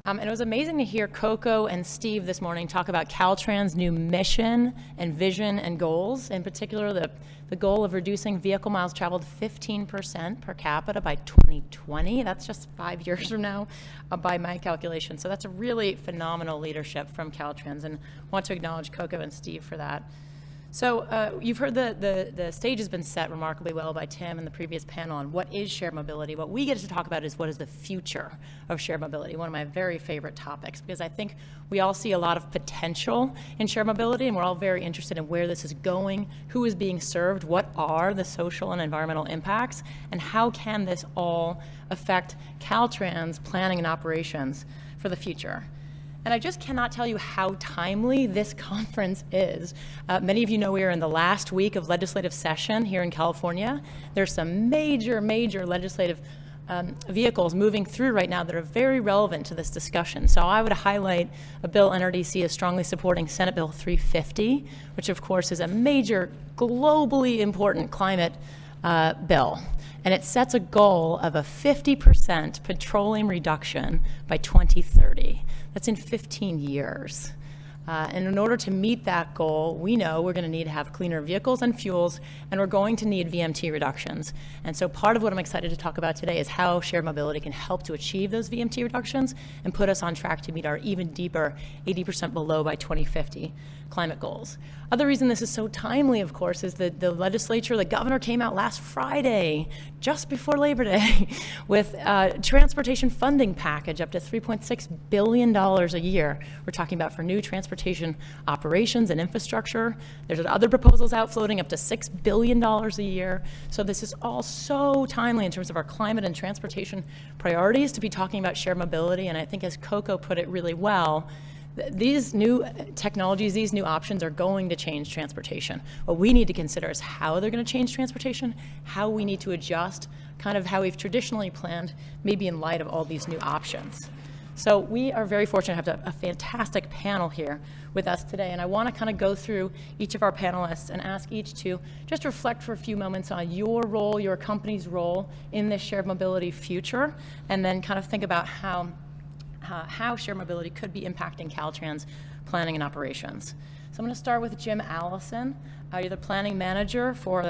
And it was amazing to hear Coco and Steve this morning talk about Caltrans' new mission and vision and goals, in particular the goal of reducing vehicle miles traveled 15% per capita by 2020. That's just 5 years from now by my calculation. So that's a really phenomenal leadership from Caltrans, and want to acknowledge Coco and Steve for that. So you've heard the stage has been set remarkably well by Tim in the previous panel on what is shared mobility. What we get to talk about is what is the future of shared mobility, one of my very favorite topics, because I think we all see a lot of potential in shared mobility, and we're all very interested in where this is going, who is being served, what are the social and environmental impacts, and how can this all affect Caltrans planning and operations for the future. And I just cannot tell you how timely this conference is. Many of you know we are in the last week of legislative session here in California. There's some major legislative vehicles moving through right now that are very relevant to this discussion. So I would highlight a bill NRDC is strongly supporting Senate Bill 350, which of course is a major globally important climate bill. And it sets a goal of a 50% petroleum reduction by 2030. That's in 15 years. And in order to meet that goal, we know we're going to need to have cleaner vehicles and fuels, and we're going to need VMT reductions. And so part of what I'm excited to talk about today is how shared mobility can help to achieve those VMT reductions and put us on track to meet our even deeper 80% below by 2050 climate goals. Other reason this is so timely, of course, is that the legislature, the governor came out last Friday, just before Labor Day, with a transportation funding package up to $3.6 billion a year. We're talking about for new transportation operations and infrastructure. There's other proposals out floating up to $6 billion a year. So this is all so timely in terms of our climate and transportation priorities to be talking about shared mobility. And I think as Coco put it really well, these new technologies, these new options are going to change transportation. What we need to consider is how they're going to change transportation, how we need to adjust, kind of how we've traditionally planned, maybe in light of all these new options. So we are very fortunate to have a fantastic panel here with us today, and I want to kind of go through each of our panelists and ask each to just reflect for a few moments on your role, your company's role in this shared mobility future, and then kind of think about how shared mobility could be impacting Caltrans planning and operations. So I'm going to start with Jim Allison. You're the planning manager for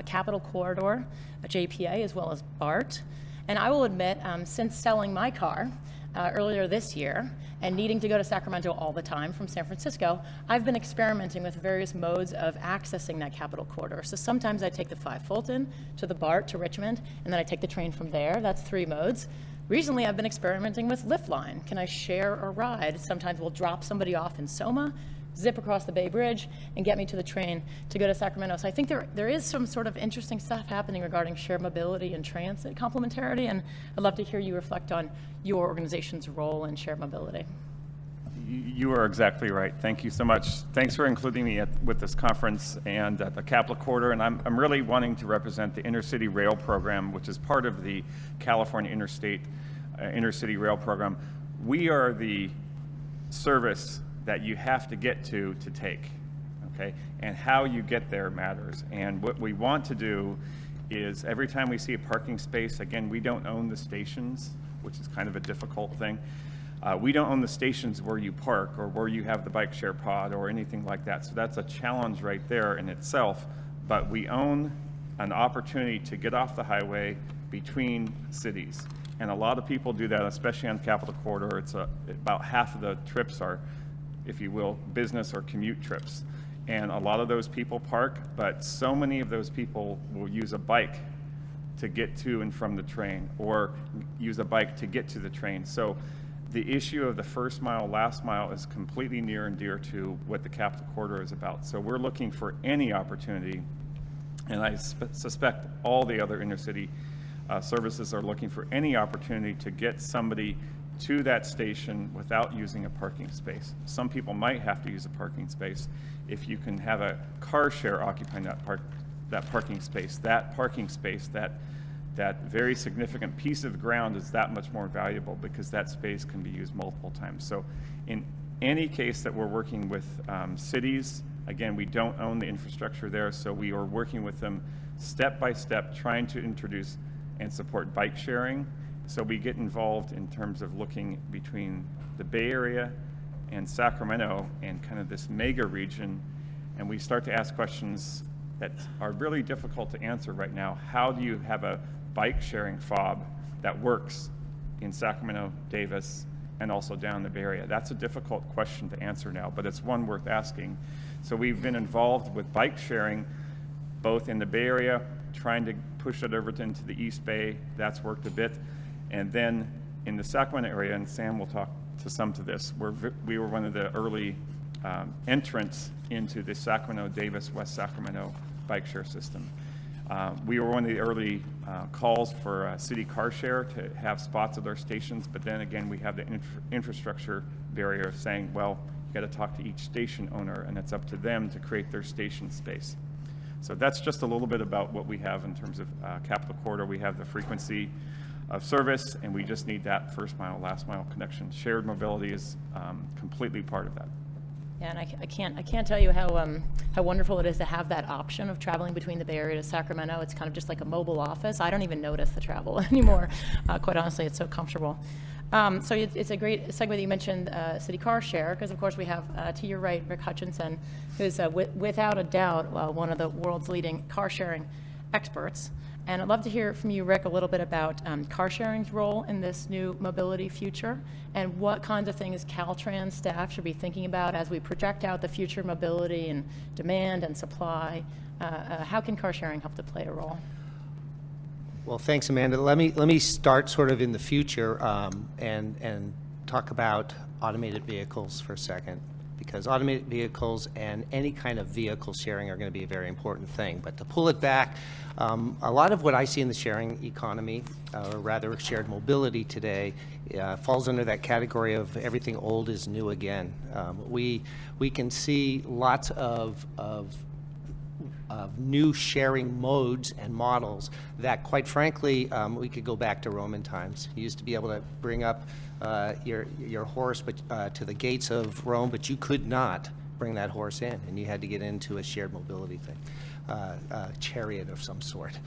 Capital Corridor, JPA, as well as BART. And I will admit, since selling my car earlier this year and needing to go to Sacramento all the time from San Francisco, I've been experimenting with various modes of accessing that Capital Corridor. So sometimes I take the 5 Fulton to the BART to Richmond, and then I take the train from there. That's 3 modes. Recently, I've been experimenting with Lyft Line. Can I share a ride? Sometimes we'll drop somebody off in Soma, zip across the Bay Bridge, and get me to the train to go to Sacramento. So I think there is some sort of interesting stuff happening regarding shared mobility and transit complementarity, and I'd love to hear you reflect on your organization's role in shared mobility. You are exactly right. Thank you so much. Thanks for including me with this conference and the Capital Corridor. And I'm really wanting to represent the Intercity Rail Program, which is part of the California Intercity Rail Program. We are the service that you have to get to take, okay? And how you get there matters. And what we want to do is every time we see a parking space, again, we don't own the stations, which is kind of a difficult thing. We don't own the stations where you park or where you have the bike share pod or anything like that. So that's a challenge right there in itself. But we own an opportunity to get off the highway between cities. And a lot of people do that, especially on Capital Corridor. It's about half of the trips are, if you will, business or commute trips. And a lot of those people park, but so many of those people will use a bike to get to and from the train, or use a bike to get to the train. So the issue of the first mile, last mile is completely near and dear to what the Capital Corridor is about. So we're looking for any opportunity, and I suspect all the other intercity services are looking for any opportunity to get somebody to that station without using a parking space. Some people might have to use a parking space. If you can have a car share occupying that parking space, that very significant piece of ground is that much more valuable because that space can be used multiple times. So in any case that we're working with cities, again, we don't own the infrastructure there, so we are working with them step by step, trying to introduce and support bike sharing So we get involved in terms of looking between the Bay Area and Sacramento and kind of this mega region, and we start to ask questions that are really difficult to answer right now. How do you have a bike sharing fob that works in Sacramento, Davis, and also down the Bay Area? That's a difficult question to answer now, but it's one worth asking. So we've been involved with bike sharing both in the Bay Area, trying to push it over into the East Bay. That's worked a bit. And then in the Sacramento area, and Sam will talk to some to this, we were one of the early entrants into the Sacramento-Davis West Sacramento bike share system. We were one of the early calls for city car share to have spots at our stations, but then again, we have the infrastructure barrier of saying, well, you got to talk to each station owner, and it's up to them to create their station space. So that's just a little bit about what we have in terms of Capital Corridor. We have the frequency of service, and we just need that first mile, last mile connection. Shared mobility is completely part of that. Yeah, and I can't tell you how wonderful it is to have that option of traveling between the Bay Area to Sacramento. It's kind of just like a mobile office. I don't even notice the travel anymore. Quite honestly, it's so comfortable. So it's a great segue that you mentioned city car share, because of course we have, to your right, Rick Hutchinson, who's without a doubt one of the world's leading car sharing experts. And I'd love to hear from you, Rick, a little bit about car sharing's role in this new mobility future, and what kinds of things Caltrans staff should be thinking about as we project out the future mobility and demand and supply. How can car sharing help to play a role? Well, thanks, Amanda. Let me start sort of in the future and talk about automated vehicles for a second, because automated vehicles and any kind of vehicle sharing are going to be a very important thing. But to pull it back, a lot of what I see in the sharing economy, or rather shared mobility today, falls under that category of everything old is new again. We can see lots of new sharing modes and models that, quite frankly, we could go back to Roman times. You used to be able to bring up your horse to the gates of Rome, but you could not bring that horse in, and you had to get into a shared mobility thing, a chariot of some sort.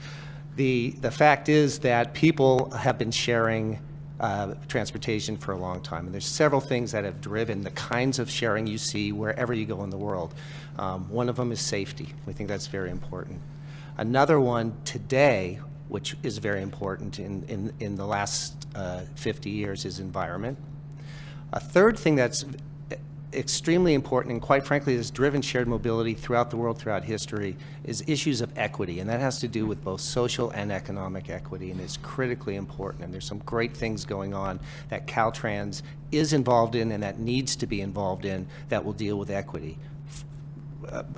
The fact is that people have been sharing transportation for a long time, and there's several things that have driven the kinds of sharing you see wherever you go in the world. One of them is safety. We think that's very important. Another one today, which is very important in the last 50 years, is environment. A third thing that's extremely important, and quite frankly has driven shared mobility throughout the world, throughout history, is issues of equity, and that has to do with both social and economic equity, and it's critically important. And there's some great things going on that Caltrans is involved in and that needs to be involved in that will deal with equity.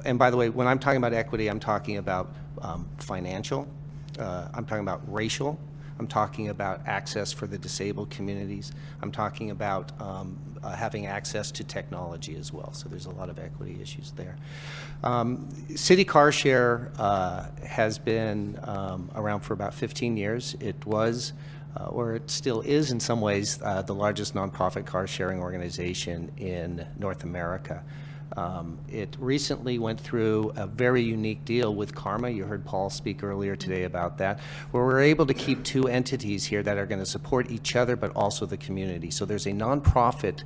And by the way, when I'm talking about equity, I'm talking about financial, I'm talking about racial, I'm talking about access for the disabled communities, I'm talking about having access to technology as well. So there's a lot of equity issues there. City car share has been around for about 15 years. It was, or it still is in some ways, the largest nonprofit car sharing organization in North America. It recently went through a very unique deal with Karma. You heard Paul speak earlier today about that, where we're able to keep two entities here that are going to support each other but also the community. So there's a nonprofit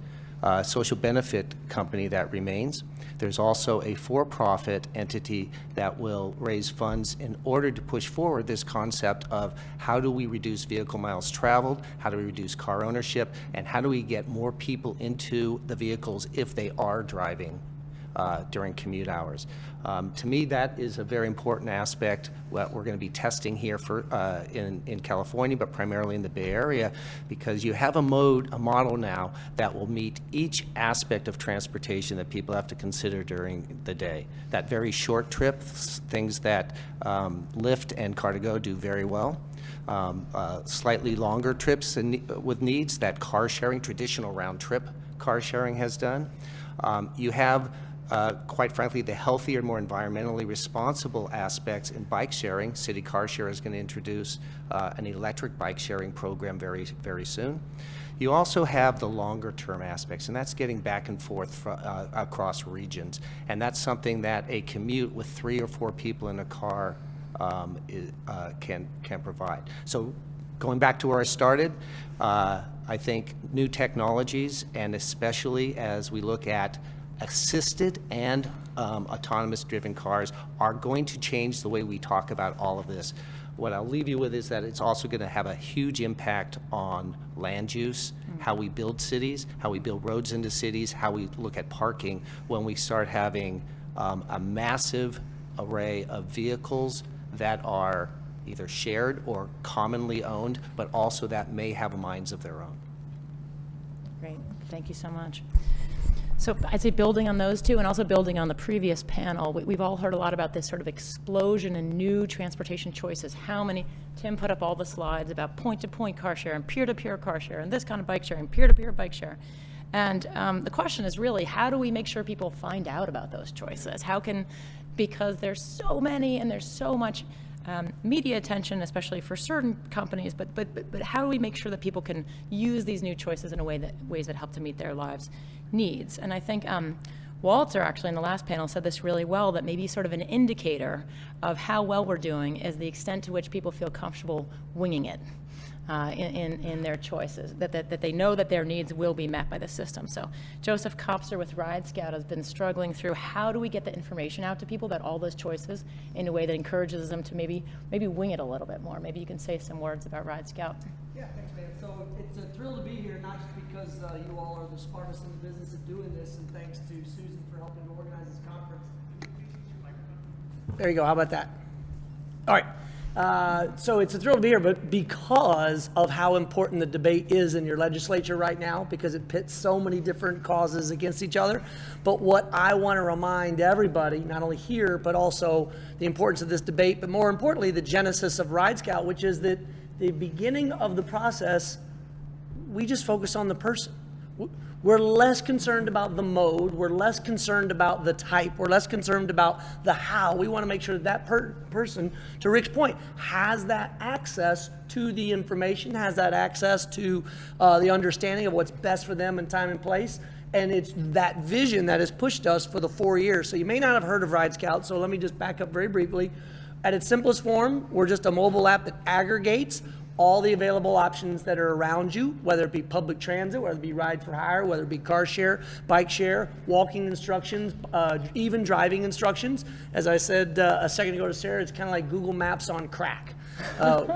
social benefit company that remains. There's also a for-profit entity that will raise funds in order to push forward this concept of how do we reduce vehicle miles traveled, how do we reduce car ownership, and how do we get more people into the vehicles if they are driving during commute hours. To me, that is a very important aspect. What we're going to be testing here for in California, but primarily in the Bay Area, because you have a model now that will meet each aspect of transportation that people have to consider during the day. That very short trip, things that Lyft and Car2Go do very well. Slightly longer trips with needs that car sharing, traditional round trip car sharing has done. You have quite frankly, the healthier, more environmentally responsible aspects in bike sharing. City Car Share is going to introduce an electric bike sharing program very, very soon. You also have the longer term aspects, and that's getting back and forth across regions. And that's something that a commute with 3 or 4 people in a car can provide. So Going back to where I started, I think new technologies, and especially as we look at assisted and autonomous driven cars, are going to change the way we talk about all of this. What I'll leave you with is that it's also going to have a huge impact on land use, how we build cities, how we build roads into cities, how we look at parking when we start having a massive array of vehicles that are either shared or commonly owned, but also that may have minds of their own. Great, thank you so much. So I'd say building on those two and also building on the previous panel, we've all heard a lot about this sort of explosion in new transportation choices. Tim put up all the slides about point-to-point car share and peer-to-peer car share and this kind of bike share and peer-to-peer bike share. And the question is really, how do we make sure people find out about those choices? Because there's so many and there's so much media attention, especially for certain companies, but how do we make sure that people can use these new choices in ways that help to meet their lives' needs? And I think Walter actually in the last panel said this really well, that maybe sort of an indicator of how well we're doing is the extent to which people feel comfortable winging it in their choices, that they know that their needs will be met by the system. So Joseph Kopser with Ride Scout has been struggling through how do we get the information out to people about all those choices in a way that encourages them to maybe wing it a little bit more. Maybe you can say some words about Ride Scout. Yeah, thanks, man. So it's a thrill to be here, not just because you all are the smartest in the business of doing this, and thanks to Susan for helping to organize this conference. There you go. How about that? All right. So it's a thrill to be here, but because of how important the debate is in your legislature right now, because it pits so many different causes against each other. But what I want to remind everybody, not only here, but also the importance of this debate, but more importantly, the genesis of Ride Scout, which is that the beginning of the process, we just focus on the person. We're less concerned about the mode. We're less concerned about the type. We're less concerned about the how. We want to make sure that person, to Rick's point, has that access to the information, has that access to the understanding of what's best for them in time and place. And it's that vision that has pushed us for the 4 years. So you may not have heard of Ride Scout, so let me just back up very briefly. At its simplest form, we're just a mobile app that aggregates all the available options that are around you, whether it be public transit, whether it be ride for hire, whether it be car share, bike share, walking instructions, even driving instructions. As I said a second ago to Sarah, it's kind of like Google Maps on crack.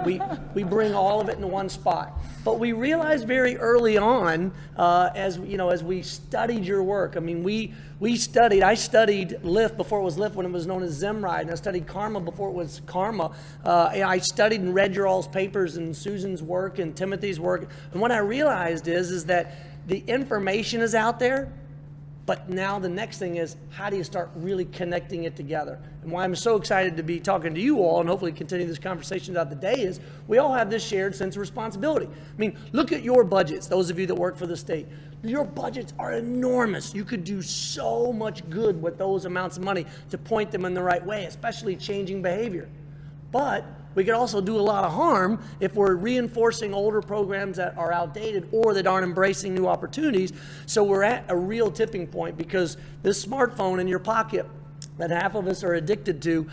We bring all of it into one spot. But we realized very early on, as we studied your work. I mean, I studied Lyft before it was Lyft, when it was known as Zimride, and I studied Karma before it was Karma. And I studied and read your all's papers and Susan's work and Timothy's work. And what I realized is that the information is out there, but now the next thing is, how do you start really connecting it together? And why I'm so excited to be talking to you all and hopefully continue this conversation throughout the day is we all have this shared sense of responsibility. I mean, look at your budgets, those of you that work for the state. Your budgets are enormous. You could do so much good with those amounts of money to point them in the right way, especially changing behavior. But we could also do a lot of harm if we're reinforcing older programs that are outdated or that aren't embracing new opportunities. So we're at a real tipping point, because this smartphone in your pocket that half of us are addicted to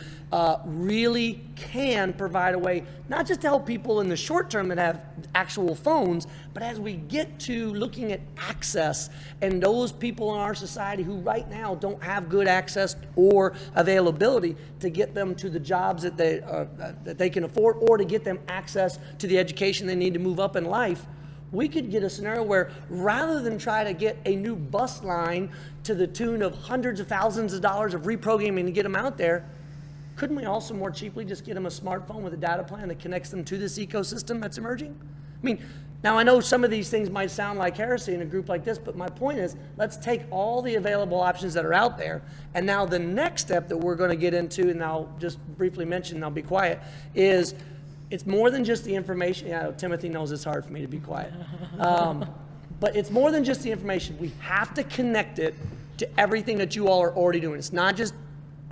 really can provide a way, not just to help people in the short term that have actual phones, but as we get to looking at access and those people in our society who right now don't have good access or availability to get them to the jobs that they can afford, or to get them access to the education they need to move up in life. We could get a scenario where, rather than try to get a new bus line to the tune of hundreds of thousands of dollars of reprogramming to get them out there, couldn't we also more cheaply just get them a smartphone with a data plan that connects them to this ecosystem that's emerging? I mean, now I know some of these things might sound like heresy in a group like this, but my point is, let's take all the available options that are out there, and now the next step that we're going to get into, and I'll just briefly mention, and I'll be quiet, is it's more than just the information. Yeah, Timothy knows it's hard for me to be quiet. But it's more than just the information. We have to connect it to everything that you all are already doing. It's not just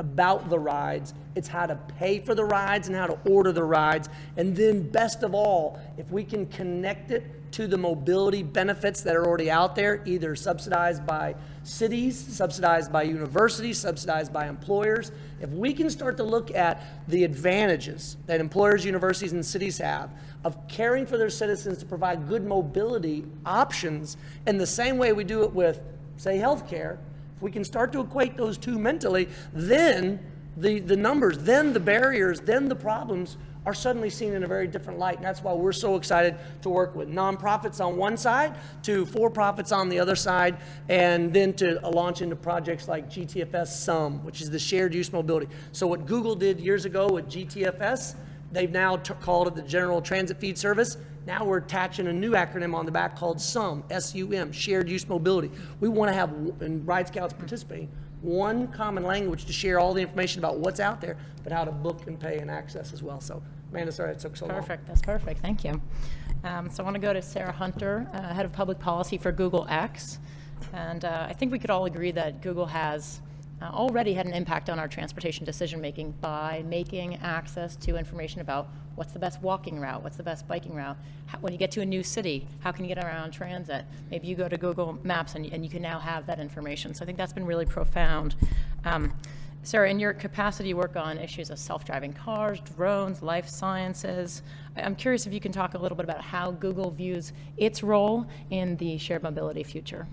about the rides. It's how to pay for the rides and how to order the rides. And then best of all, if we can connect it to the mobility benefits that are already out there, either subsidized by cities, subsidized by universities, subsidized by employers. If we can start to look at the advantages that employers, universities, and cities have of caring for their citizens to provide good mobility options in the same way we do it with, say, healthcare, if we can start to equate those two mentally, then the numbers, then the barriers, then the problems are suddenly seen in a very different light. And that's why we're so excited to work with nonprofits on one side to for-profits on the other side, and then to launch into projects like GTFS SUM, which is the shared use mobility. So what Google did years ago with GTFS, they've now called it the General Transit Feed Service. Now we're attaching a new acronym on the back called SUM, S-U-M, shared use mobility. We want to have, and Ride Scouts participating, one common language to share all the information about what's out there, but how to book and pay and access as well. So, Amanda, sorry it took so long. Perfect, that's perfect, thank you. So I want to go to Sarah Hunter, Head of Public Policy for Google X. And I think we could all agree that Google has already had an impact on our transportation decision-making by making access to information about what's the best walking route, what's the best biking route. When you get to a new city, how can you get around transit? Maybe you go to Google Maps and you can now have that information. So I think that's been really profound. Sarah, in your capacity, you work on issues of self-driving cars, drones, life sciences. I'm curious if you can talk a little bit about how Google views its role in the shared mobility future.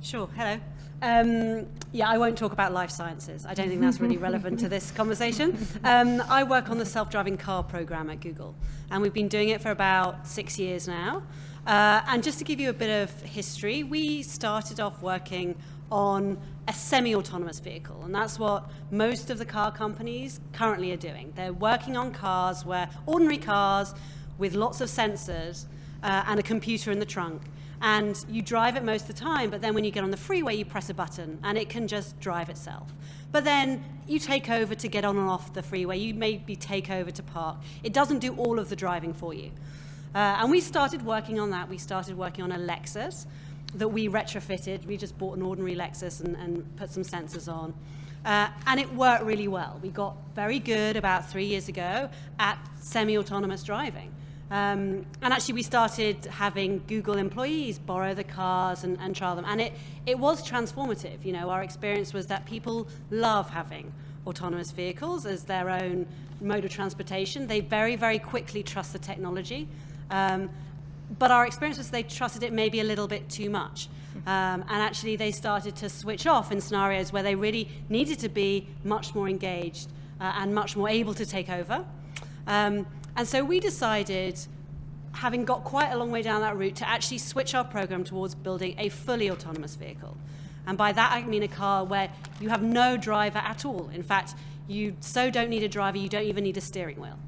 Sure, hello. Yeah, I won't talk about life sciences. I don't think that's really relevant to this conversation. I work on the self-driving car program at Google, and we've been doing it for about 6 years now. And just to give you a bit of history, we started off working on a semi-autonomous vehicle, and that's what most of the car companies currently are doing. They're working on cars where ordinary cars with lots of sensors and a computer in the trunk, and you drive it most of the time, but then when you get on the freeway, you press a button and it can just drive itself. But then you take over to get on and off the freeway, you maybe take over to park. It doesn't do all of the driving for you. And we started working on that. We started working on a Lexus that we retrofitted. We just bought an ordinary Lexus and put some sensors on. And it worked really well. We got very good about 3 years ago at semi-autonomous driving. And actually we started having Google employees borrow the cars and trial them. And it was transformative. You know, our experience was that people love having autonomous vehicles as their own mode of transportation. They very, very quickly trust the technology. But our experience was they trusted it maybe a little bit too much. And actually they started to switch off in scenarios where they really needed to be much more engaged and much more able to take over. And so we decided, having got quite a long way down that route, to actually switch our program towards building a fully autonomous vehicle. And by that I mean a car where you have no driver at all. In fact, you so don't need a driver, you don't even need a steering wheel.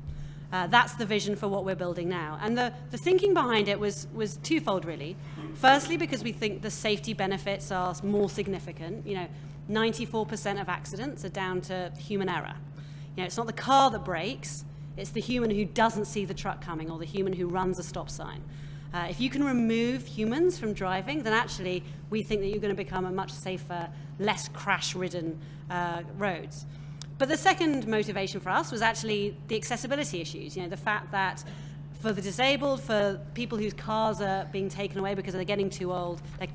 That's the vision for what we're building now. And the thinking behind it was twofold, really. Firstly, because we think the safety benefits are more significant. You know, 94% of accidents are down to human error. You know, it's not the car that breaks, it's the human who doesn't see the truck coming or the human who runs a stop sign. If you can remove humans from driving, then actually we think that you're going to become a much safer, less crash-ridden roads. But the second motivation for us was actually the accessibility issues. You know, the fact that for the disabled, for people whose cars are being taken away because they're getting too old, their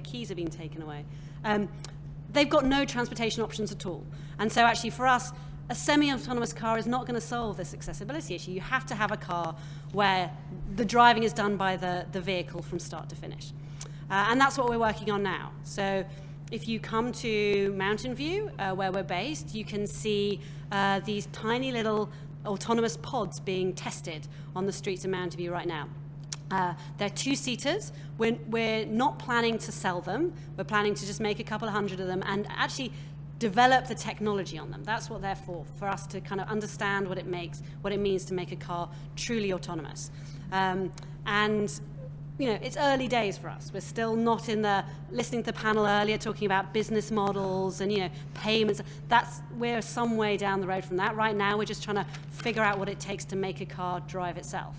keys are being taken away, they've got no transportation options at all. And so actually for us, a semi-autonomous car is not going to solve this accessibility issue. You have to have a car where the driving is done by the vehicle from start to finish. And that's what we're working on now. So if you come to Mountain View, where we're based, you can see these tiny little autonomous pods being tested on the streets of Mountain View right now. They're two-seaters. We're not planning to sell them. We're planning to just make a couple of hundred of them and actually develop the technology on them. That's what they're for us to kind of understand what it means to make a car truly autonomous. And you know, it's early days for us. We're still not listening to the panel earlier talking about business models and, you know, payments. We're some way down the road from that. Right now, we're just trying to figure out what it takes to make a car drive itself.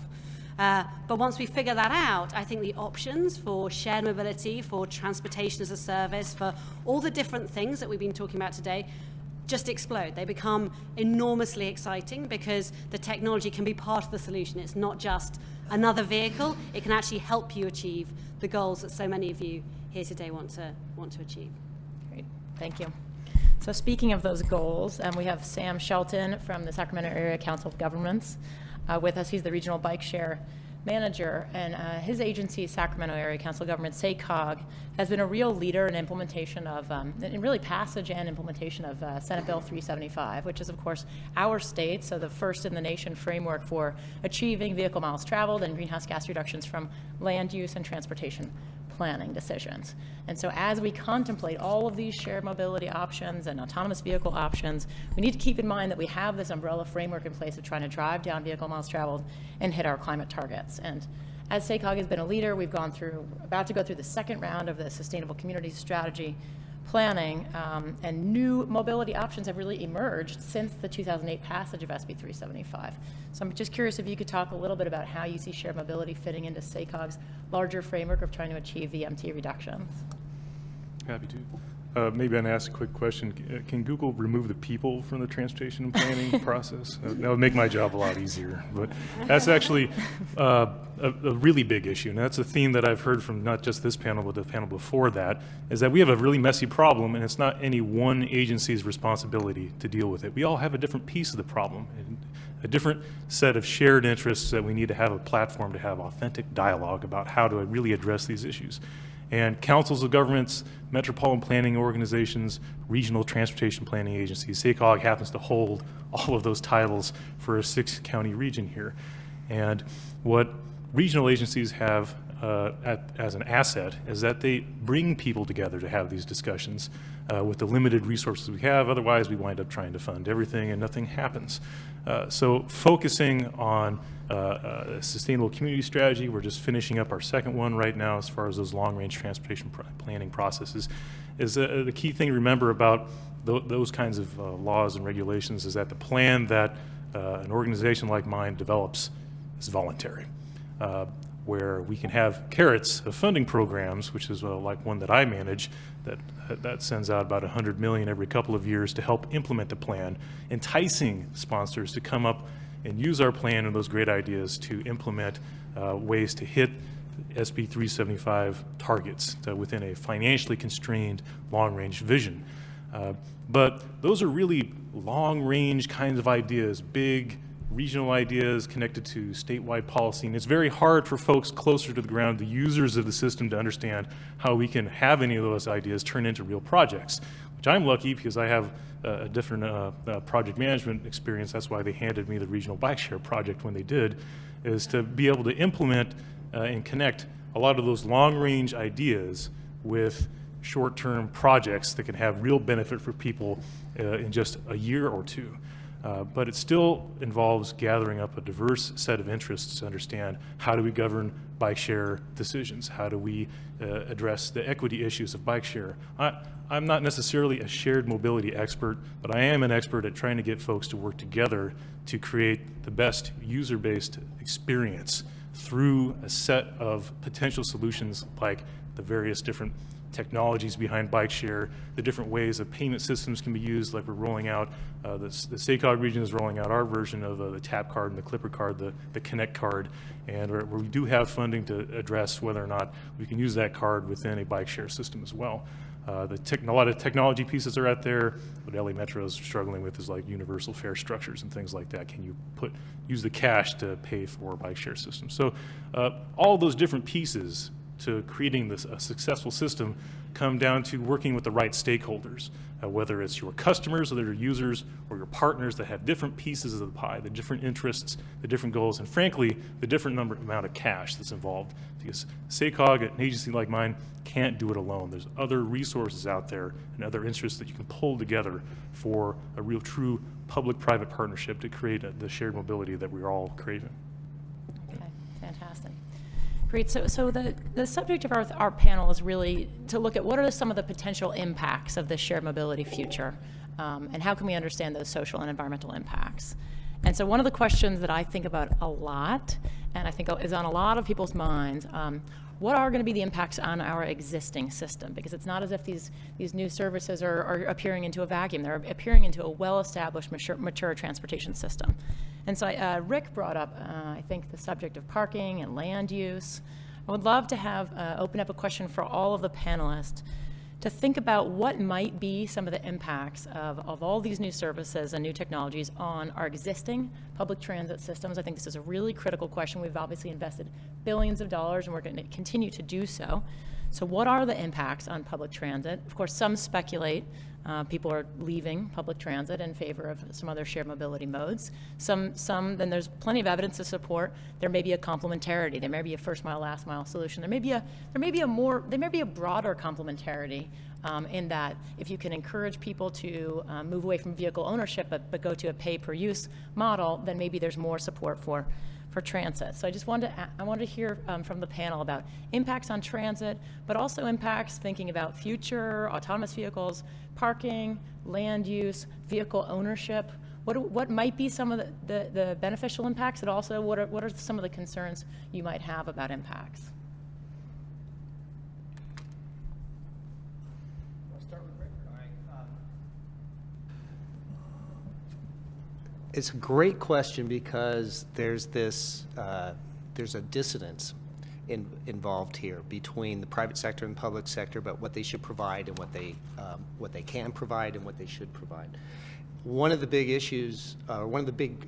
But once we figure that out, I think the options for shared mobility, for transportation as a service, for all the different things that we've been talking about today, just explode. They become enormously exciting because the technology can be part of the solution. It's not just another vehicle. It can actually help you achieve the goals that so many of you here today want to achieve. Great, thank you. So speaking of those goals, we have Sam Shelton from the Sacramento Area Council of Governments with us. He's the regional bike share manager, and his agency, Sacramento Area Council of Governments, SACOG, has been a real leader in implementation of, in really passage and implementation of Senate Bill 375, which is, of course, our state, so the first in the nation framework for achieving vehicle miles traveled and greenhouse gas reductions from land use and transportation planning decisions. And so as we contemplate all of these shared mobility options and autonomous vehicle options, we need to keep in mind that we have this umbrella framework in place of trying to drive down vehicle miles traveled and hit our climate targets. And as SACOG has been a leader, we've about to go through the second round of the Sustainable Communities Strategy planning, and new mobility options have really emerged since the 2008 passage of SB 375. So I'm just curious if you could talk a little bit about how you see shared mobility fitting into SACOG's larger framework of trying to achieve VMT reductions. Happy to. Maybe I'd ask a quick question. Can Google remove the people from the transportation and planning process? That would make my job a lot easier. But that's actually a really big issue. And that's a theme that I've heard from not just this panel, but the panel before that, is that we have a really messy problem, and it's not any one agency's responsibility to deal with it. We all have a different piece of the problem, and a different set of shared interests that we need to have a platform to have authentic dialogue about how to really address these issues. And councils of governments, metropolitan planning organizations, regional transportation planning agencies, SACOG happens to hold all of those titles for a 6-county region here. And what regional agencies have as an asset is that they bring people together to have these discussions with the limited resources we have. Otherwise, we wind up trying to fund everything and nothing happens. So focusing on a sustainable community strategy, we're just finishing up our second one right now as far as those long-range transportation planning processes, is the key thing to remember about those kinds of laws and regulations is that the plan that an organization like mine develops is voluntary. Where we can have carrots of funding programs, which is like one that I manage, that sends out about $100 million every couple of years to help implement the plan, enticing sponsors to come up and use our plan and those great ideas to implement ways to hit SB 375 targets within a financially constrained long-range vision. But those are really long-range kinds of ideas, big regional ideas connected to statewide policy, and it's very hard for folks closer to the ground, the users of the system, to understand how we can have any of those ideas turn into real projects, which I'm lucky because I have a different project management experience. That's why they handed me the regional bike share project when they did, is to be able to implement and connect a lot of those long-range ideas with short-term projects that can have real benefit for people in just a year or two. But it still involves gathering up a diverse set of interests to understand how do we govern bike share decisions? How do we address the equity issues of bike share? I'm not necessarily a shared mobility expert, but I am an expert at trying to get folks to work together to create the best user-based experience through a set of potential solutions like the various different technologies behind bike share, the different ways that payment systems can be used, like we're rolling out, the SACOG region is rolling out our version of the TAP card and the Clipper card, the Connect card, and where we do have funding to address whether or not we can use that card within a bike share system as well. A lot of technology pieces are out there. What LA Metro is struggling with is like universal fare structures and things like that. Can you use the cash to pay for bike share systems? So all those different pieces to creating a successful system come down to working with the right stakeholders, whether it's your customers or your users or your partners that have different pieces of the pie, the different interests, the different goals, and frankly, the different amount of cash that's involved. Because SACOG, an agency like mine, can't do it alone. There's other resources out there and other interests that you can pull together for a real true public-private partnership to create the shared mobility that we're all craving. Okay, fantastic. Great. So the subject of our panel is really to look at what are some of the potential impacts of this shared mobility future, and how can we understand those social and environmental impacts. And so one of the questions that I think about a lot, and I think is on a lot of people's minds, what are going to be the impacts on our existing system? Because it's not as if these new services are appearing into a vacuum. They're appearing into a well-established, mature transportation system. And so Rick brought up, I think, the subject of parking and land use. I would love to have open up a question for all of the panelists to think about what might be some of the impacts of all these new services and new technologies on our existing public transit systems. I think this is a really critical question. We've obviously invested billions of dollars, and we're going to continue to do so. So what are the impacts on public transit? Of course, some speculate people are leaving public transit in favor of some other shared mobility modes. Some, then there's plenty of evidence to support there may be a complementarity. There may be a first mile, last mile solution. There may be a broader complementarity in that if you can encourage people to move away from vehicle ownership but go to a pay per use model, then maybe there's more support for transit. So I wanted to hear from the panel about impacts on transit, but also impacts thinking about future autonomous vehicles, parking, land use, vehicle ownership. What might be some of the beneficial impacts, and also what are some of the concerns you might have about impacts? It's a great question because there's a dissonance involved here between the private sector and public sector about what they should provide and what they can provide and what they should provide. One of the big issues, one of the big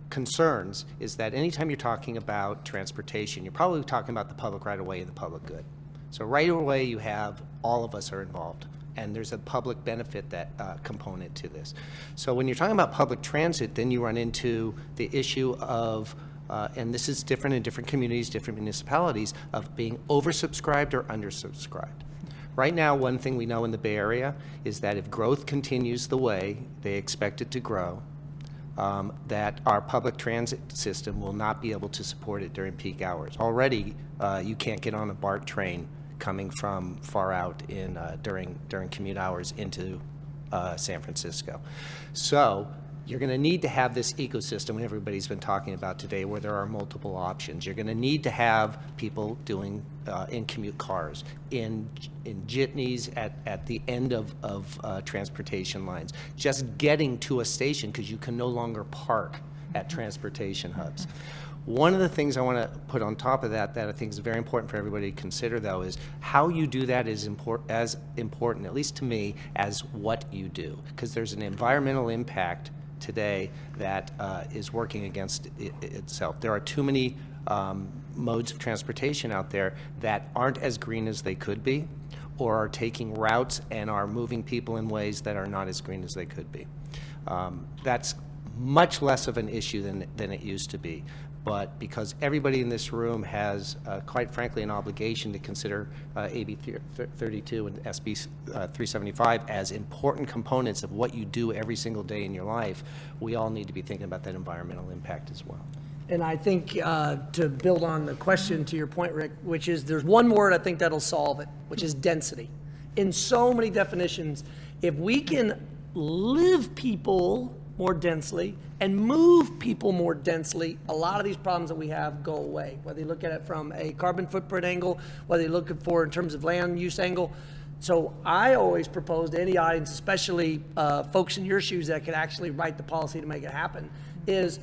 concerns is that anytime you're talking about transportation, you're probably talking about the public right of way and the public good. So right away you have all of us are involved. And there's a public benefit that component to this. So when you're talking about public transit, then you run into the issue of, and this is different in different communities, different municipalities, of being oversubscribed or undersubscribed. Right now, one thing we know in the Bay Area is that if growth continues the way they expect it to grow, that our public transit system will not be able to support it during peak hours. Already, you can't get on a BART train coming from far out in during commute hours into San Francisco. So you're going to need to have this ecosystem everybody's been talking about today where there are multiple options. You're going to need to have people doing in commute cars, in jitneys at the end of transportation lines, just getting to a station because you can no longer park at transportation hubs. One of the things I want to put on top of that I think is very important for everybody to consider, though, is how you do that is as important, at least to me, as what you do. Because there's an environmental impact today that is working against itself. There are too many modes of transportation out there that aren't as green as they could be, or are taking routes and are moving people in ways that are not as green as they could be. That's much less of an issue than it used to be. But because everybody in this room has, quite frankly, an obligation to consider AB 32 and SB 375 as important components of what you do every single day in your life, we all need to be thinking about that environmental impact as well. And I think to build on the question to your point, Rick, which is there's one word I think that'll solve it, which is density. In so many definitions, if we can live people more densely and move people more densely, a lot of these problems that we have go away. Whether you look at it from a carbon footprint angle, whether you're looking for in terms of land use angle. So I always propose to any audience, especially folks in your shoes that could actually write the policy to make it happen, is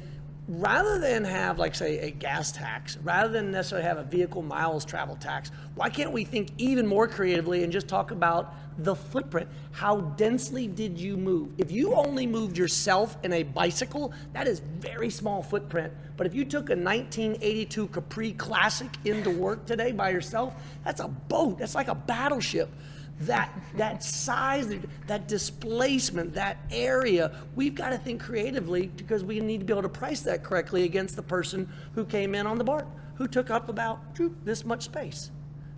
rather than have, like, say, a gas tax, rather than necessarily have a vehicle miles travel tax, why can't we think even more creatively and just talk about the footprint? How densely did you move? If you only moved yourself in a bicycle, that is very small footprint. But if you took a 1982 Capri Classic into work today by yourself, that's a boat. That's like a battleship. That size, that displacement, that area, we've got to think creatively because we need to be able to price that correctly against the person who came in on the BART, who took up about this much space.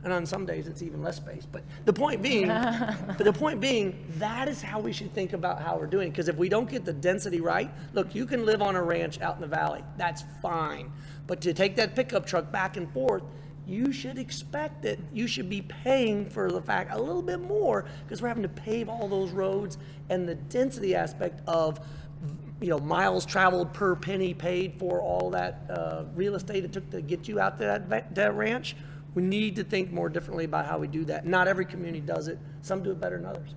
And on some days it's even less space. But the point being, that is how we should think about how we're doing. Because if we don't get the density right, look, you can live on a ranch out in the valley. That's fine. But to take that pickup truck back and forth, you should expect that you should be paying for the fact a little bit more because we're having to pave all those roads, and the density aspect of miles traveled per penny paid for all that real estate it took to get you out to that ranch. We need to think more differently about how we do that. Not every community does it. Some do it better than others.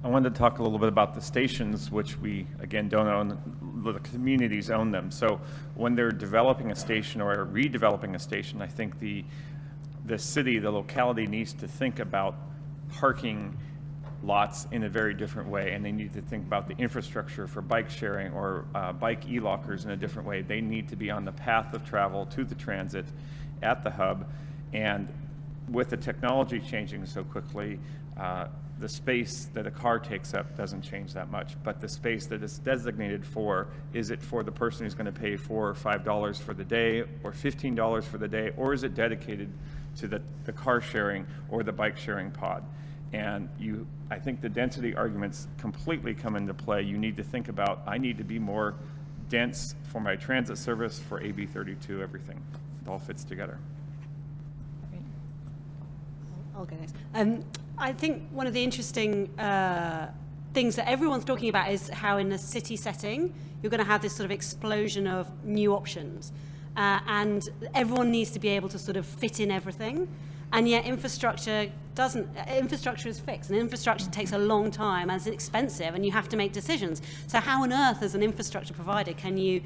I wanted to talk a little bit about the stations, which we, again, don't own. The communities own them. So when they're developing a station or redeveloping a station, I think the city, the locality needs to think about parking lots in a very different way, and they need to think about the infrastructure for bike sharing or bike e-lockers in a different way. They need to be on the path of travel to the transit at the hub, and with the technology changing so quickly, the space that a car takes up doesn't change that much, but the space that it's designated for, is it for the person who's going to pay $4 or $5 for the day or $15 for the day, or is it dedicated to the car sharing or the bike sharing pod? And I think the density arguments completely come into play. You need to think about, I need to be more dense for my transit service, for AB 32, everything. It all fits together. I'll go next. I think one of the interesting things that everyone's talking about is how in a city setting, you're going to have this sort of explosion of new options. And everyone needs to be able to sort of fit in everything. And yet infrastructure is fixed, and infrastructure takes a long time and it's expensive, and you have to make decisions. So how on earth, as an infrastructure provider, can you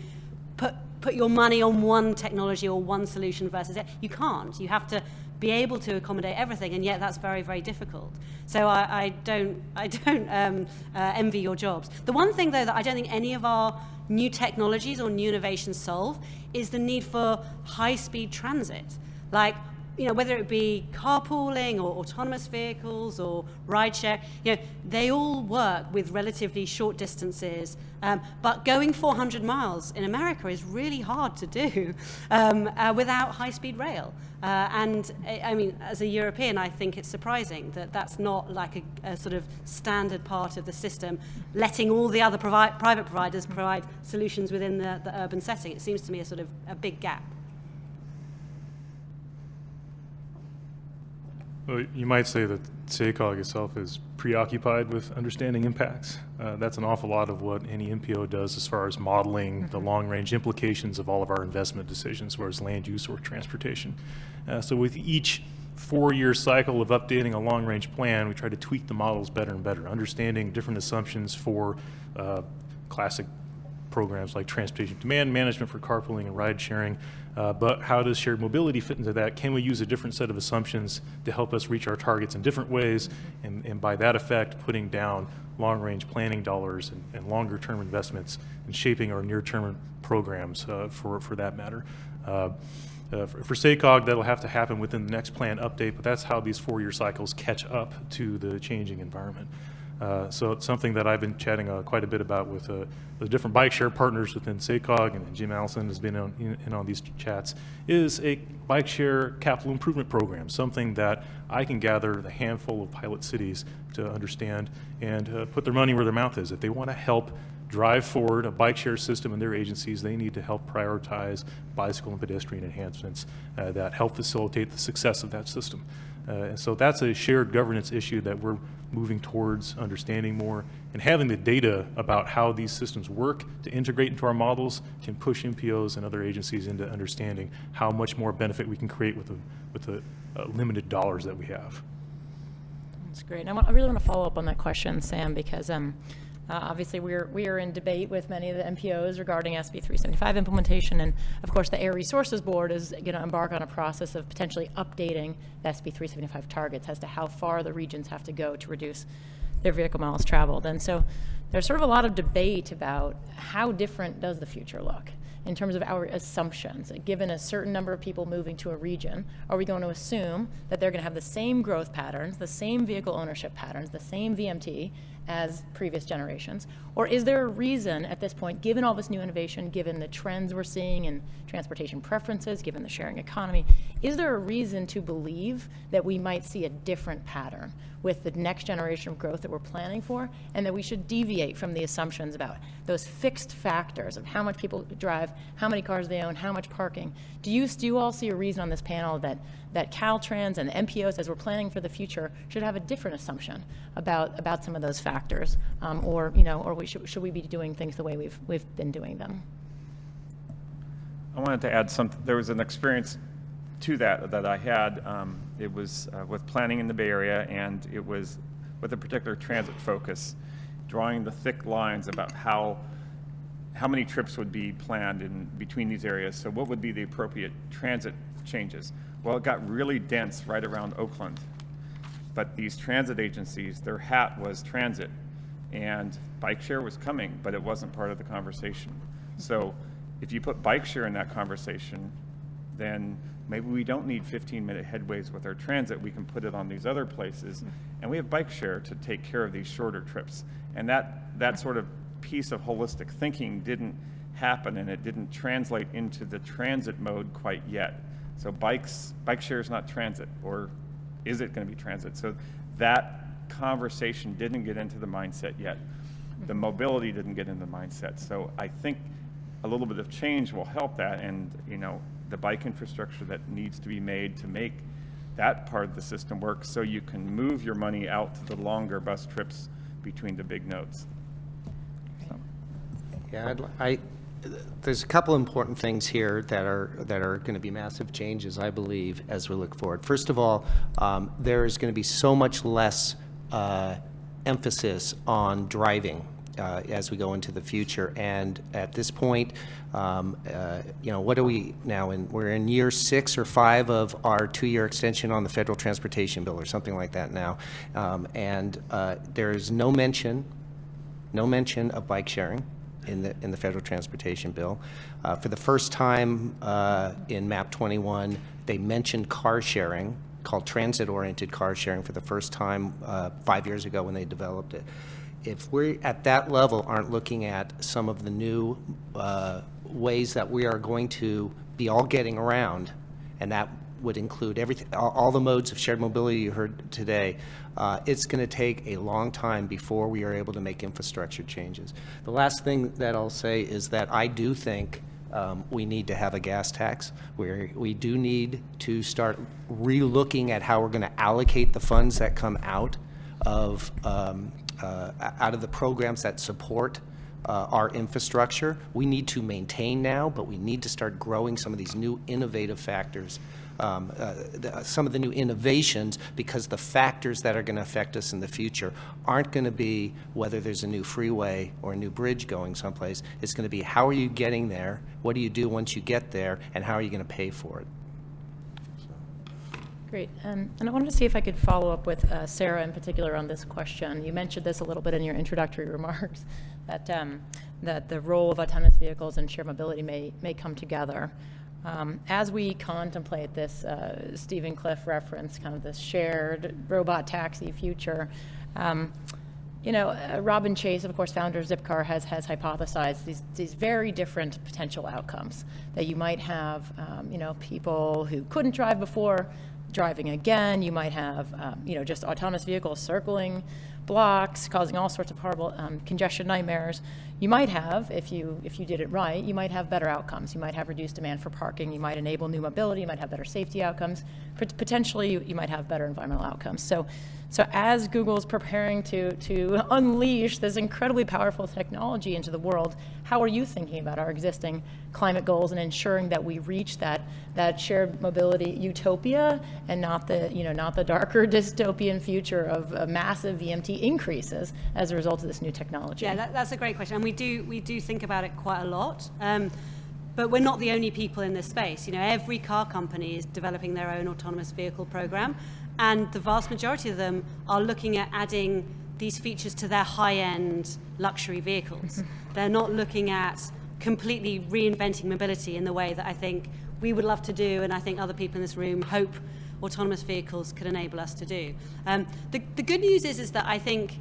put your money on one technology or one solution versus it? You can't. You have to be able to accommodate everything, and yet that's very, very difficult. So I don't envy your jobs. The one thing, though, that I don't think any of our new technologies or new innovations solve is the need for high-speed transit. Like, whether it be carpooling or autonomous vehicles or rideshare, they all work with relatively short distances. But going 400 miles in America is really hard to do without high-speed rail. And I mean, as a European, I think it's surprising that that's not like a sort of standard part of the system, letting all the other private providers provide solutions within the urban setting. It seems to me a sort of a big gap. Well, you might say that SACOG itself is preoccupied with understanding impacts. That's an awful lot of what any MPO does as far as modeling the long-range implications of all of our investment decisions, whether it's land use or transportation. So with each 4-year cycle of updating a long-range plan, we try to tweak the models better and better, understanding different assumptions for classic programs like transportation demand management for carpooling and ride sharing, but how does shared mobility fit into that? Can we use a different set of assumptions to help us reach our targets in different ways, and by that effect, putting down long-range planning dollars and longer-term investments and shaping our near-term programs for that matter. For SACOG, that'll have to happen within the next plan update, but that's how these 4-year cycles catch up to the changing environment. So it's something that I've been chatting quite a bit about with the different bike share partners within SACOG, and Jim Allison has been in on these chats, is a bike share capital improvement program, something that I can gather the handful of pilot cities to understand and put their money where their mouth is. If they want to help drive forward a bike share system in their agencies, they need to help prioritize bicycle and pedestrian enhancements that help facilitate the success of that system. And so that's a shared governance issue that we're moving towards understanding more, and having the data about how these systems work to integrate into our models can push MPOs and other agencies into understanding how much more benefit we can create with the limited dollars that we have. That's great. I really want to follow up on that question, Sam, because obviously we are in debate with many of the MPOs regarding SB 375 implementation, and of course the Air Resources Board is going to embark on a process of potentially updating the SB 375 targets as to how far the regions have to go to reduce their vehicle miles traveled. And so there's sort of a lot of debate about how different does the future look in terms of our assumptions. Given a certain number of people moving to a region, are we going to assume that they're going to have the same growth patterns, the same vehicle ownership patterns, the same VMT as previous generations? Or is there a reason at this point, given all this new innovation, given the trends we're seeing in transportation preferences, given the sharing economy, is there a reason to believe that we might see a different pattern with the next generation of growth that we're planning for, and that we should deviate from the assumptions about those fixed factors of how much people drive, how many cars they own, how much parking? Do you all see a reason on this panel that that Caltrans and the MPOs, as we're planning for the future, should have a different assumption about some of those factors, or should we be doing things the way we've been doing them? I wanted to add something. There was an experience to that I had. It was with planning in the Bay Area, and it was with a particular transit focus, drawing the thick lines about how many trips would be planned in between these areas. So what would be the appropriate transit changes? Well, it got really dense right around Oakland. But these transit agencies, their hat was transit, and bike share was coming, but it wasn't part of the conversation. So if you put bike share in that conversation, then maybe we don't need 15-minute headways with our transit. We can put it on these other places, and we have bike share to take care of these shorter trips. And that sort of piece of holistic thinking didn't happen, and it didn't translate into the transit mode quite yet. So bike share is not transit, or is it going to be transit? So that conversation didn't get into the mindset yet. The mobility didn't get into the mindset. So I think a little bit of change will help that, and the bike infrastructure that needs to be made to make that part of the system work, so you can move your money out to the longer bus trips between the big nodes. So. Yeah, there's a couple important things here that are going to be massive changes, I believe, as we look forward. First of all, there is going to be so much less emphasis on driving as we go into the future. And at this point, what are we now in? We're in year 6 or 5 of our 2-year extension on the federal transportation bill, or something like that now. There is no mention of bike sharing in the federal transportation bill. For the first time in MAP 21, they mentioned car sharing, called transit-oriented car sharing, for the first time 5 years ago when they developed it. If we at that level aren't looking at some of the new ways that we are going to be all getting around, and that would include everything, all the modes of shared mobility you heard today, it's going to take a long time before we are able to make infrastructure changes. The last thing that I'll say is that I do think we need to have a gas tax. We do need to start re-looking at how we're going to allocate the funds that come out of the programs that support our infrastructure. We need to maintain now, but we need to start growing some of these new innovative factors, some of the new innovations, because the factors that are going to affect us in the future aren't going to be whether there's a new freeway or a new bridge going someplace. It's going to be, how are you getting there, what do you do once you get there, and how are you going to pay for it? Great. And I wanted to see if I could follow up with Sarah in particular on this question. You mentioned this a little bit in your introductory remarks, that the role of autonomous vehicles and shared mobility may come together. As we contemplate this, Stephen Cliff referenced kind of this shared robot taxi future. Robin Chase, of course, founder of Zipcar, has hypothesized these very different potential outcomes, that you might have, people who couldn't drive before driving again. You might have, just autonomous vehicles circling blocks, causing all sorts of horrible congestion nightmares. You might have, if you did it right, you might have better outcomes. You might have reduced demand for parking. You might enable new mobility. You might have better safety outcomes. Potentially, you might have better environmental outcomes. So as Google's preparing to unleash this incredibly powerful technology into the world, how are you thinking about our existing climate goals and ensuring that we reach that shared mobility utopia, and not the darker dystopian future of massive VMT increases as a result of this new technology? Yeah, that's a great question, and we do think about it quite a lot. But we're not the only people in this space. Every car company is developing their own autonomous vehicle program, and the vast majority of them are looking at adding these features to their high-end luxury vehicles. They're not looking at completely reinventing mobility in the way that I think we would love to do, and I think other people in this room hope autonomous vehicles could enable us to do. The good news is that I think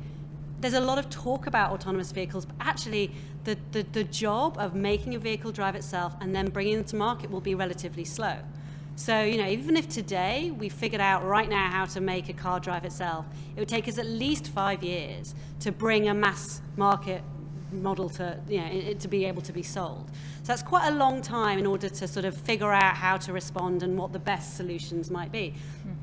there's a lot of talk about autonomous vehicles, but actually the job of making a vehicle drive itself and then bringing them to market will be relatively slow. So, even if today we figured out right now how to make a car drive itself, it would take us at least 5 years to bring a mass market model to, to be able to be sold. So that's quite a long time in order to sort of figure out how to respond and what the best solutions might be.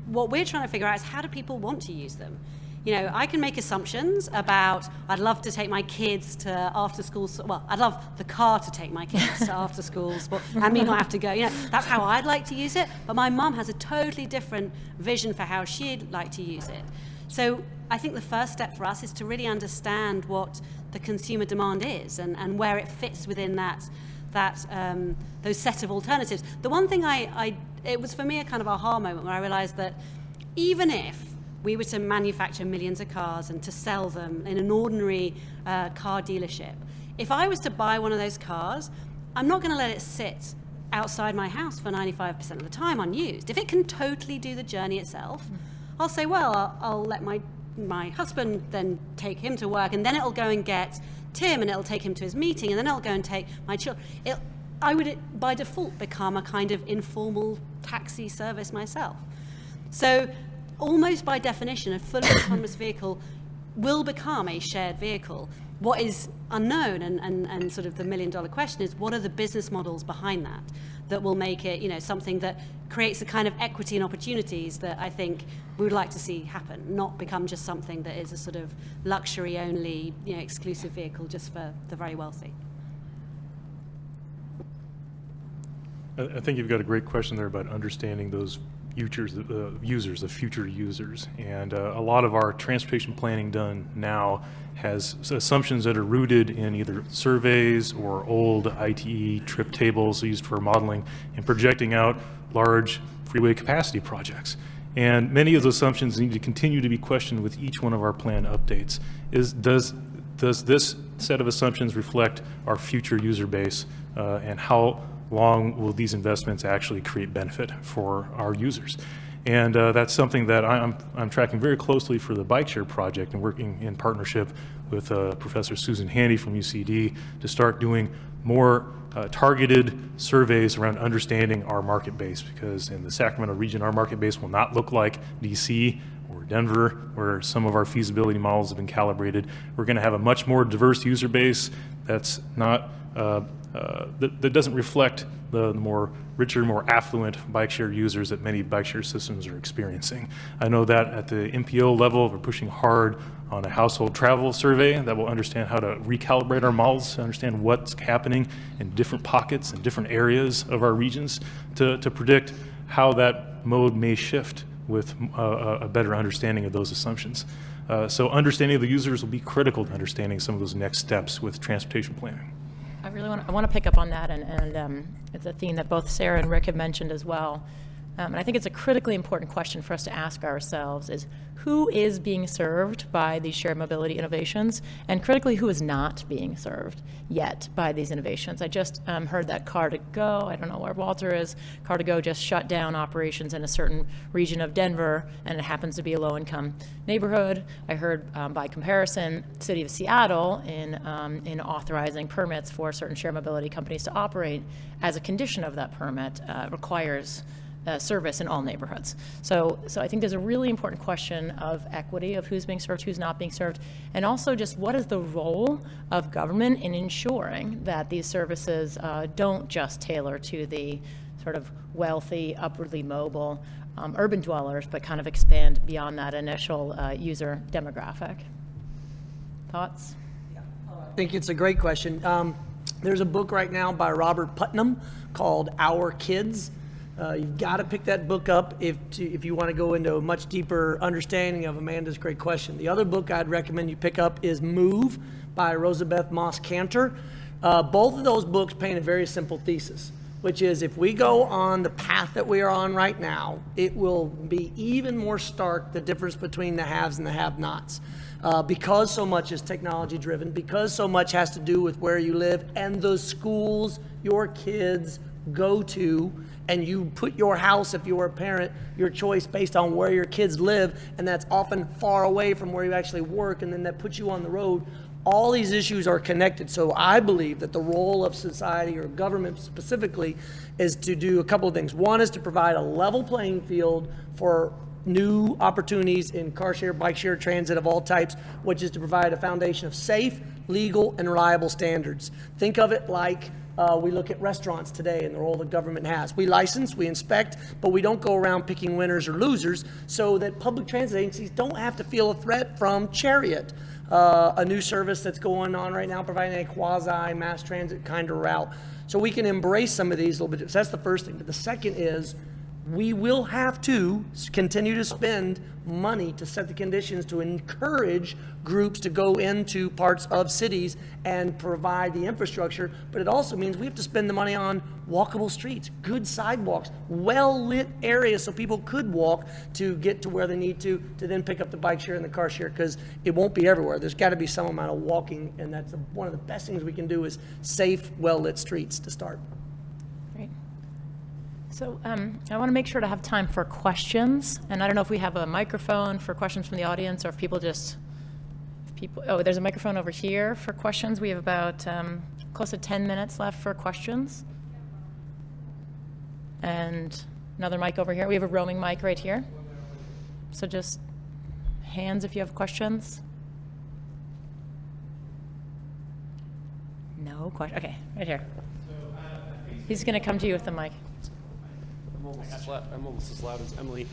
What we're trying to figure out is how do people want to use them? I can make assumptions about, I'd love to take my kids to after school, well, I'd love the car to take my kids to after school sport, and me not have to go. That's how I'd like to use it, but my mum has a totally different vision for how she'd like to use it. So I think the first step for us is to really understand what the consumer demand is and where it fits within those set of alternatives. The one thing it was for me a kind of aha moment where I realized that even if we were to manufacture millions of cars and to sell them in an ordinary car dealership, if I was to buy one of those cars, I'm not going to let it sit outside my house for 95% of the time unused. If it can totally do the journey itself, I'll say, well, I'll let my husband then take him to work, and then it'll go and get Tim, and it'll take him to his meeting, and then it'll go and take my children. I would, by default, become a kind of informal taxi service myself. So almost by definition, a fully autonomous vehicle will become a shared vehicle. What is unknown and sort of the million-dollar question is, what are the business models behind that will make it, something that creates a kind of equity and opportunities that I think we would like to see happen, not become just something that is a sort of luxury-only, exclusive vehicle just for the very wealthy. I think you've got a great question there about understanding those futures, the future users. And a lot of our transportation planning done now has assumptions that are rooted in either surveys or old ITE trip tables used for modeling and projecting out large freeway capacity projects. And many of those assumptions need to continue to be questioned with each one of our plan updates. Does this set of assumptions reflect our future user base, and how long will these investments actually create benefit for our users? And that's something that I'm tracking very closely for the bike share project and working in partnership with Professor Susan Handy from UCD to start doing more targeted surveys around understanding our market base, because in the Sacramento region, our market base will not look like DC or Denver, where some of our feasibility models have been calibrated. We're going to have a much more diverse user base that's not that doesn't reflect the more richer, more affluent bike share users that many bike share systems are experiencing. I know that at the MPO level, we're pushing hard on a household travel survey that will understand how to recalibrate our models to understand what's happening in different pockets and different areas of our regions to predict how that mode may shift with a better understanding of those assumptions. So understanding of the users will be critical to understanding some of those next steps with transportation planning. I want to pick up on that, and it's a theme that both Sarah and Rick have mentioned as well. And I think it's a critically important question for us to ask ourselves is, who is being served by these shared mobility innovations, and critically, who is not being served yet by these innovations? I just heard that Car2Go, I don't know where Walter is, Car2Go just shut down operations in a certain region of Denver, and it happens to be a low-income neighborhood. I heard, by comparison, City of Seattle in authorizing permits for certain shared mobility companies to operate as a condition of that permit requires service in all neighborhoods. So I think there's a really important question of equity, of who's being served, who's not being served, and also just what is the role of government in ensuring that these services don't just tailor to the sort of wealthy, upwardly mobile urban dwellers, but kind of expand beyond that initial user demographic. Thoughts? I think it's a great question. There's a book right now by Robert Putnam called Our Kids. You've got to pick that book up if you want to go into a much deeper understanding of Amanda's great question. The other book I'd recommend you pick up is Move by Rosabeth Moss Kanter. Both of those books paint a very simple thesis, which is if we go on the path that we are on right now, it will be even more stark, the difference between the haves and the have-nots. Because so much is technology driven, because so much has to do with where you live and the schools your kids go to, and you put your house, if you're a parent, your choice based on where your kids live, and that's often far away from where you actually work, and then that puts you on the road. All these issues are connected. So I believe that the role of society, or government specifically, is to do a couple of things. One is to provide a level playing field for new opportunities in car share, bike share, transit of all types, which is to provide a foundation of safe, legal, and reliable standards. Think of it like we look at restaurants today and the role the government has. We license, we inspect, but we don't go around picking winners or losers so that public transit agencies don't have to feel a threat from Chariot, a new service that's going on right now providing a quasi-mass transit kind of route. So we can embrace some of these a little bit. So that's the first thing. But the second is we will have to continue to spend money to set the conditions to encourage groups to go into parts of cities and provide the infrastructure, but it also means we have to spend the money on walkable streets, good sidewalks, well-lit areas so people could walk to get to where they need to then pick up the bike share and the car share, because it won't be everywhere. There's got to be some amount of walking, and that's one of the best things we can do is safe, well-lit streets to start. Great. So I want to make sure to have time for questions, and I don't know if we have a microphone for questions from the audience, or if people just, oh, there's a microphone over here for questions. We have about close to 10 minutes left for questions. And another mic over here. We have a roaming mic right here. So just hands if you have questions. No question. Okay, right here. He's going to come to you with the mic. I'm almost as loud as Emily.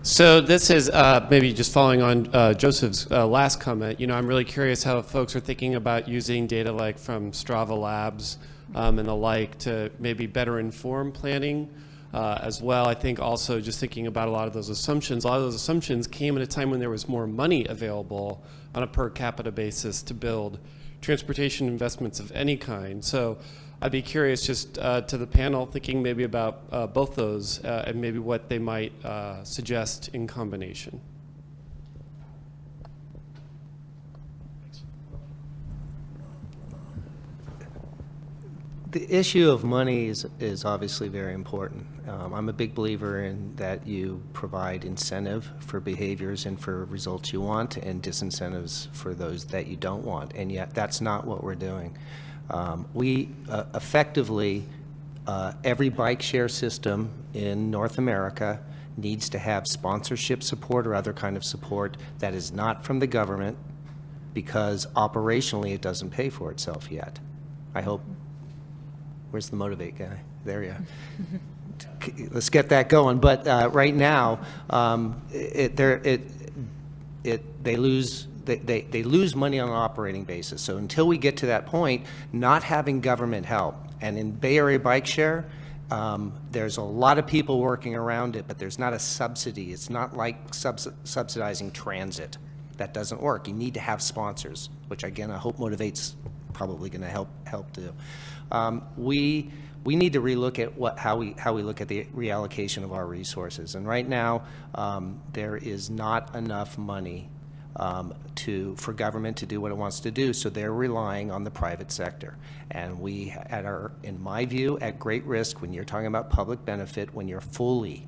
So this is maybe just following on Joseph's last comment. You know, I'm really curious how folks are thinking about using data like from Strava Labs and the like to maybe better inform planning as well. I think also just thinking about a lot of those assumptions came at a time when there was more money available on a per capita basis to build transportation investments of any kind. So I'd be curious just to the panel thinking maybe about both those and maybe what they might suggest in combination. The issue of money is obviously very important. I'm a big believer in that you provide incentive for behaviors and for results you want and disincentives for those that you don't want, and yet that's not what we're doing. We effectively, every bike share system in North America needs to have sponsorship support or other kind of support that is not from the government, because operationally it doesn't pay for itself yet. I hope. Where's the Motivate guy? There you are. Let's get that going. But right now, they lose money on an operating basis. So until we get to that point, not having government help, and in Bay Area Bike Share, there's a lot of people working around it, but there's not a subsidy. It's not like subsidizing transit. That doesn't work. You need to have sponsors, which again, I hope Motivate's probably going to help do. We need to relook at how we look at the reallocation of our resources. And right now, there is not enough money for government to do what it wants to do, so they're relying on the private sector. And we are, in my view, at great risk when you're talking about public benefit, when you're fully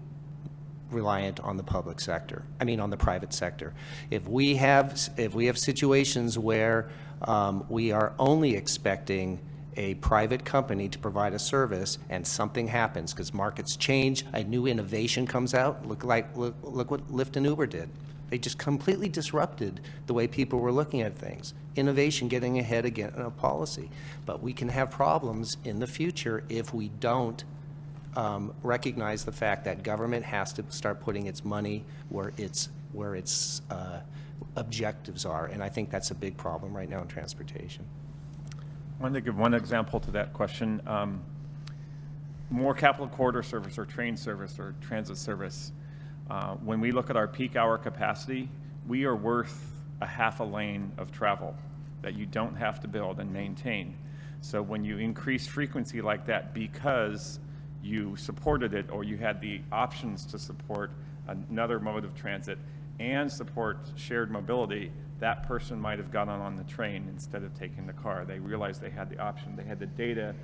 reliant on the public sector. I mean, on the private sector. If we have situations where we are only expecting a private company to provide a service and something happens because markets change, a new innovation comes out, look what Lyft and Uber did. They just completely disrupted the way people were looking at things. Innovation getting ahead again in a policy. But we can have problems in the future if we don't recognize the fact that government has to start putting its money where its objectives are. And I think that's a big problem right now in transportation. I wanted to give one example to that question. More capital corridor service or train service or transit service. When we look at our peak hour capacity, we are worth a half a lane of travel that you don't have to build and maintain. So when you increase frequency like that because you supported it or you had the options to support another mode of transit and support shared mobility, that person might have gotten on the train instead of taking the car. They realized they had the option. They had the data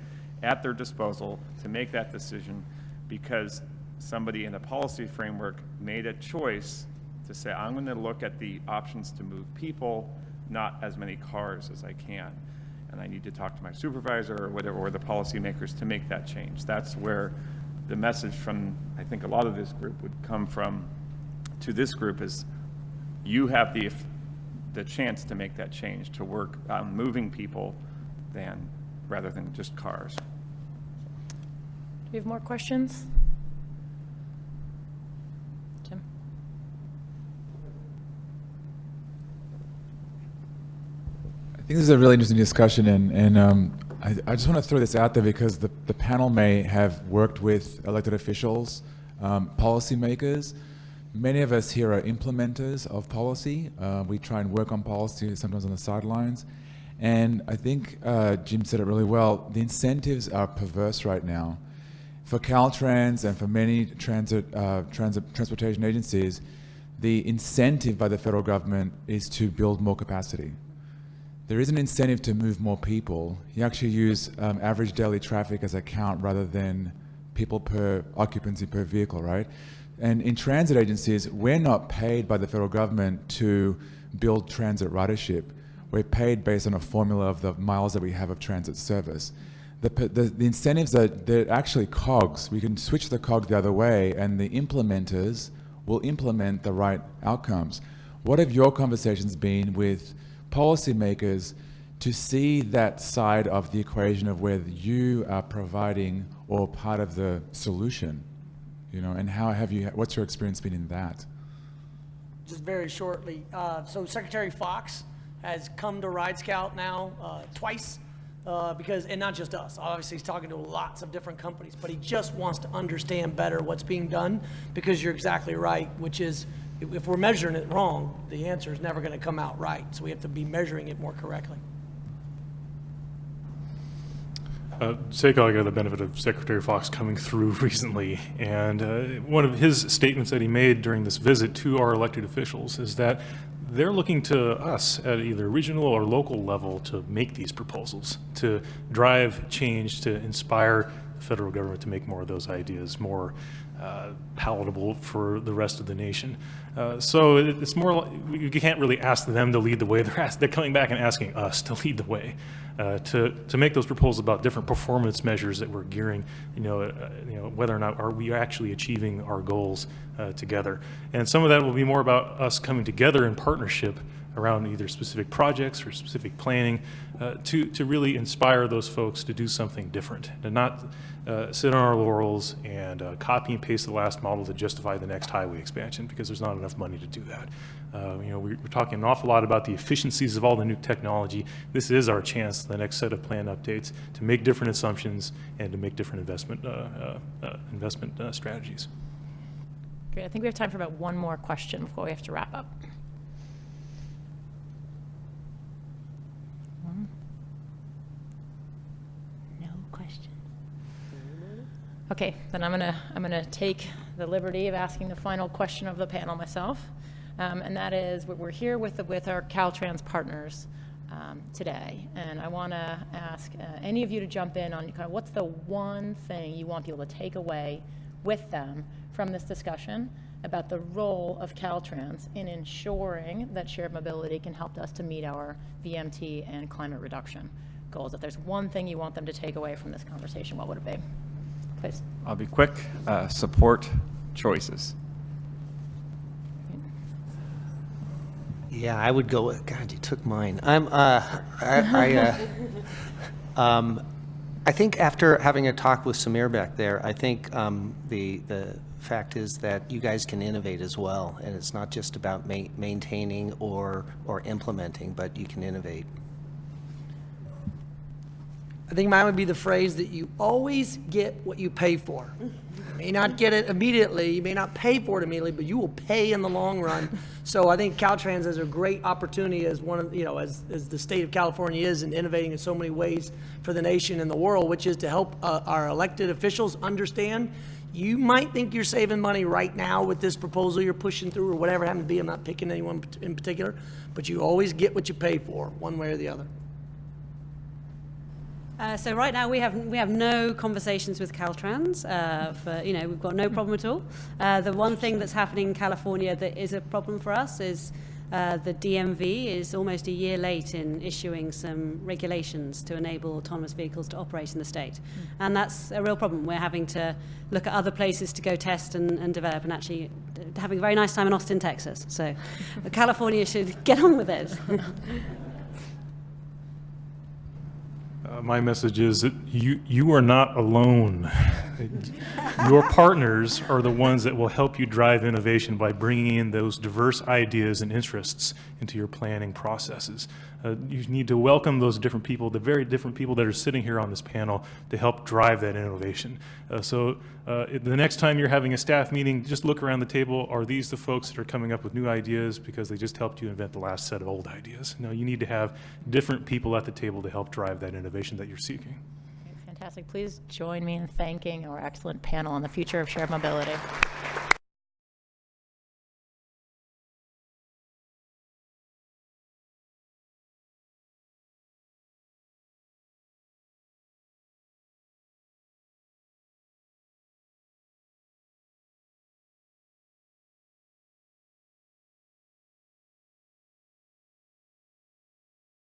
at their disposal to make that decision because somebody in a policy framework made a choice to say, I'm going to look at the options to move people, not as many cars as I can. And I need to talk to my supervisor or whatever, or the policymakers to make that change. That's where the message from, I think, a lot of this group would come from to this group is you have the chance to make that change, to work on moving people rather than just cars. Do we have more questions? Jim? I think this is a really interesting discussion, and I just want to throw this out there because the panel may have worked with elected officials, policymakers. Many of us here are implementers of policy. We try and work on policy sometimes on the sidelines. And I think Jim said it really well. The incentives are perverse right now. For Caltrans and for many transportation agencies, the incentive by the federal government is to build more capacity. There is an incentive to move more people. You actually use average daily traffic as a count rather than people per occupancy per vehicle, right? And in transit agencies, we're not paid by the federal government to build transit ridership. We're paid based on a formula of the miles that we have of transit service. The incentives they're actually cogs. We can switch the cog the other way, and the implementers will implement the right outcomes. What have your conversations been with policymakers to see that side of the equation of whether you are providing or part of the solution, you know, and what's your experience been in that? Just very shortly, so Secretary Fox has come to Ride Scout now twice, and not just us. Obviously, he's talking to lots of different companies, but he just wants to understand better what's being done, because you're exactly right, which is, if we're measuring it wrong, the answer is never going to come out right. So we have to be measuring it more correctly. SACOG, I got the benefit of Secretary Fox coming through recently, and one of his statements that he made during this visit to our elected officials is that they're looking to us at either regional or local level to make these proposals, to drive change, to inspire the federal government to make more of those ideas more palatable for the rest of the nation. So it's more like, you can't really ask them to lead the way. They're coming back and asking us to lead the way, to make those proposals about different performance measures that we're gearing, whether or not are we actually achieving our goals together. And some of that will be more about us coming together in partnership around either specific projects or specific planning to really inspire those folks to do something different, to not sit on our laurels and copy and paste the last model to justify the next highway expansion, because there's not enough money to do that. We're talking an awful lot about the efficiencies of all the new technology. This is our chance, the next set of plan updates, to make different assumptions and to make different investment strategies. Great. I think we have time for about one more question before we have to wrap up. No questions. Okay, then I'm gonna take the liberty of asking the final question of the panel myself, and that is, we're here with our Caltrans partners today, and I want to ask any of you to jump in on kind of what's the one thing you want people to take away with them from this discussion about the role of Caltrans in ensuring that shared mobility can help us to meet our VMT and climate reduction goals. If there's one thing you want them to take away from this conversation, what would it be? Please. I'll be quick. Support choices. Yeah, I would go with, God, you took mine. I think after having a talk with Samir back there, I think the fact is that you guys can innovate as well, and it's not just about maintaining or implementing, but you can innovate. I think mine would be the phrase that you always get what you pay for. You may not get it immediately, you may not pay for it immediately, but you will pay in the long run. So I think Caltrans is a great opportunity as one of, as the state of California is in innovating in so many ways for the nation and the world, which is to help our elected officials understand you might think you're saving money right now with this proposal you're pushing through or whatever it happens to be. I'm not picking anyone in particular, but you always get what you pay for, one way or the other. So right now we have no conversations with Caltrans. We've got no problem at all. The one thing that's happening in California that is a problem for us is the DMV is almost a year late in issuing some regulations to enable autonomous vehicles to operate in the state. And that's a real problem. We're having to look at other places to go test and develop, and actually having a very nice time in Austin, Texas. So California should get on with it. My message is that you are not alone. Your partners are the ones that will help you drive innovation by bringing in those diverse ideas and interests into your planning processes. You need to welcome those different people, the very different people that are sitting here on this panel, to help drive that innovation. So the next time you're having a staff meeting, just look around the table. Are these the folks that are coming up with new ideas because they just helped you invent the last set of old ideas? No, you need to have different people at the table to help drive that innovation that you're seeking. Fantastic. Please join me in thanking our excellent panel on the future of shared mobility.